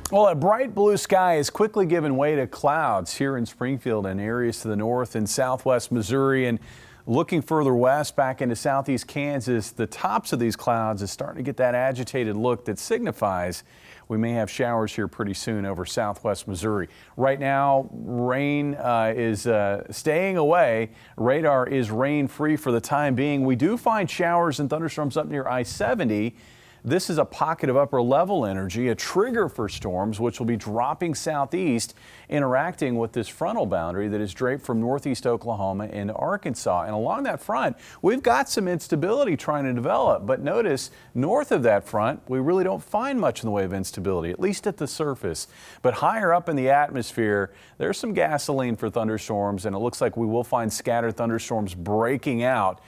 Well, a bright blue sky is quickly giving way to clouds here in Springfield and areas to the north and southwest Missouri. And looking further west back into southeast Kansas, the tops of these clouds is starting to get that agitated look that signifies we may have showers here pretty soon over southwest Missouri. Right now, rain is staying away. Radar is rain free for the time being. We do find showers and thunderstorms up near I-70. This is a pocket of upper level energy, a trigger for storms, which will be dropping southeast, interacting with this frontal boundary that is draped from northeast Oklahoma into Arkansas. And along that front, we've got some instability trying to develop. But notice north of that front, we really don't find much in the way of instability, at least at the surface. But higher up in the atmosphere, there's some gasoline for thunderstorms, and it looks like we will find scattered thunderstorms breaking out.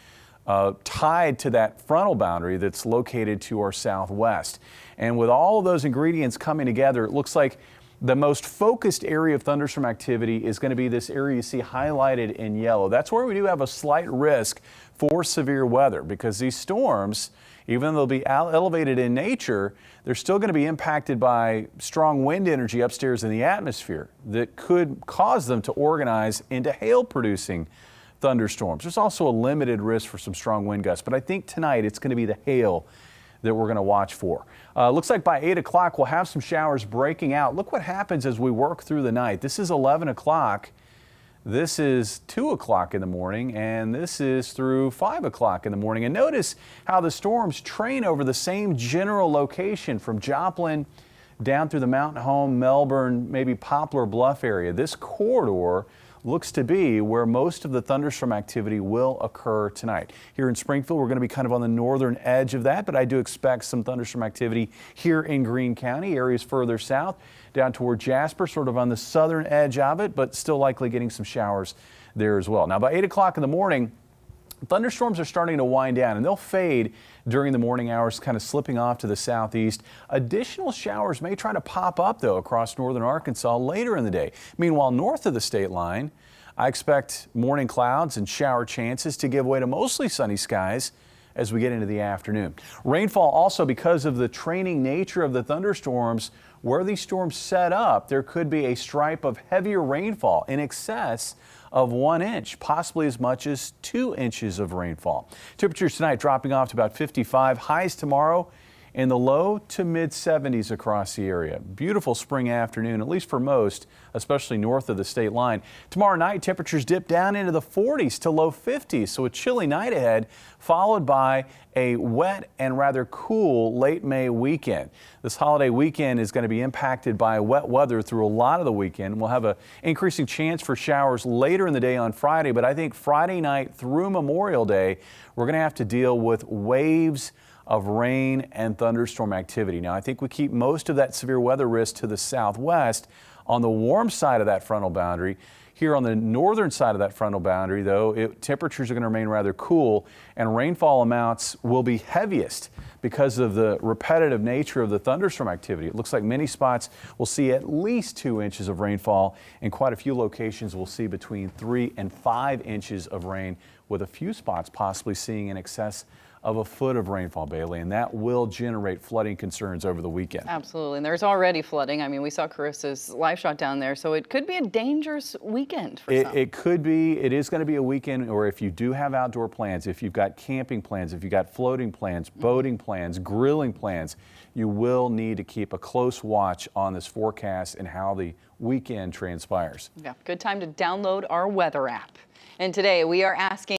Tied to that frontal boundary that's located to our southwest. And with all of those ingredients coming together, it looks like the most focused area of thunderstorm activity is going to be this area you see highlighted in yellow. That's where we do have a slight risk for severe weather, because these storms, even though they'll be elevated in nature, they're still going to be impacted by strong wind energy upstairs in the atmosphere that could cause them to organize into hail-producing thunderstorms. There's also a limited risk for some strong wind gusts, but I think tonight it's going to be the hail that we're going to watch for. Looks like by 8 o'clock we'll have some showers breaking out. Look what happens as we work through the night. This is 11 o'clock. This is 2 o'clock in the morning, and this is through 5 o'clock in the morning. And notice how the storms train over the same general location from Joplin down through the Mountain Home, Melbourne, maybe Poplar Bluff area. This corridor looks to be where most of the thunderstorm activity will occur tonight. Here in Springfield, we're going to be kind of on the northern edge of that, but I do expect some thunderstorm activity here in Greene County, areas further south, down toward Jasper, sort of on the southern edge of it, but still likely getting some showers there as well. Now, by 8 o'clock in the morning, thunderstorms are starting to wind down, and they'll fade during the morning hours, kind of slipping off to the southeast. Additional showers may try to pop up, though, across northern Arkansas later in the day. Meanwhile, north of the state line, I expect morning clouds and shower chances to give way to mostly sunny skies as we get into the afternoon. Rainfall also, because of the training nature of the thunderstorms, where these storms set up, there could be a stripe of heavier rainfall in excess of 1 inch, possibly as much as 2 inches of rainfall. Temperatures tonight dropping off to about 55. Highs tomorrow in the low to mid 70s across the area. Beautiful spring afternoon, at least for most, especially north of the state line. Tomorrow night, temperatures dip down into the 40s to low 50s, so a chilly night ahead, followed by a wet and rather cool late May weekend. This holiday weekend is going to be impacted by wet weather through a lot of the weekend. We'll have an increasing chance for showers later in the day on Friday, but I think Friday night through Memorial Day, we're going to have to deal with waves of rain and thunderstorm activity. Now, I think we keep most of that severe weather risk to the southwest on the warm side of that frontal boundary. Here on the northern side of that frontal boundary, though, temperatures are going to remain rather cool, and rainfall amounts will be heaviest because of the repetitive nature of the thunderstorm activity. It looks like many spots will see at least 2 inches of rainfall, and quite a few locations will see between 3 and 5 inches of rain, with a few spots possibly seeing in excess of a foot of rainfall, Bailey, and that will generate flooding concerns over the weekend. Absolutely, and there's already flooding. I mean, we saw Carissa's live shot down there, so it could be a dangerous weekend for some. It could be. It is going to be a weekend, or if you do have outdoor plans, if you've got camping plans, if you've got floating plans, boating plans, grilling plans, you will need to keep a close watch on this forecast and how the weekend transpires. Yeah, good time to download our weather app. And today we are asking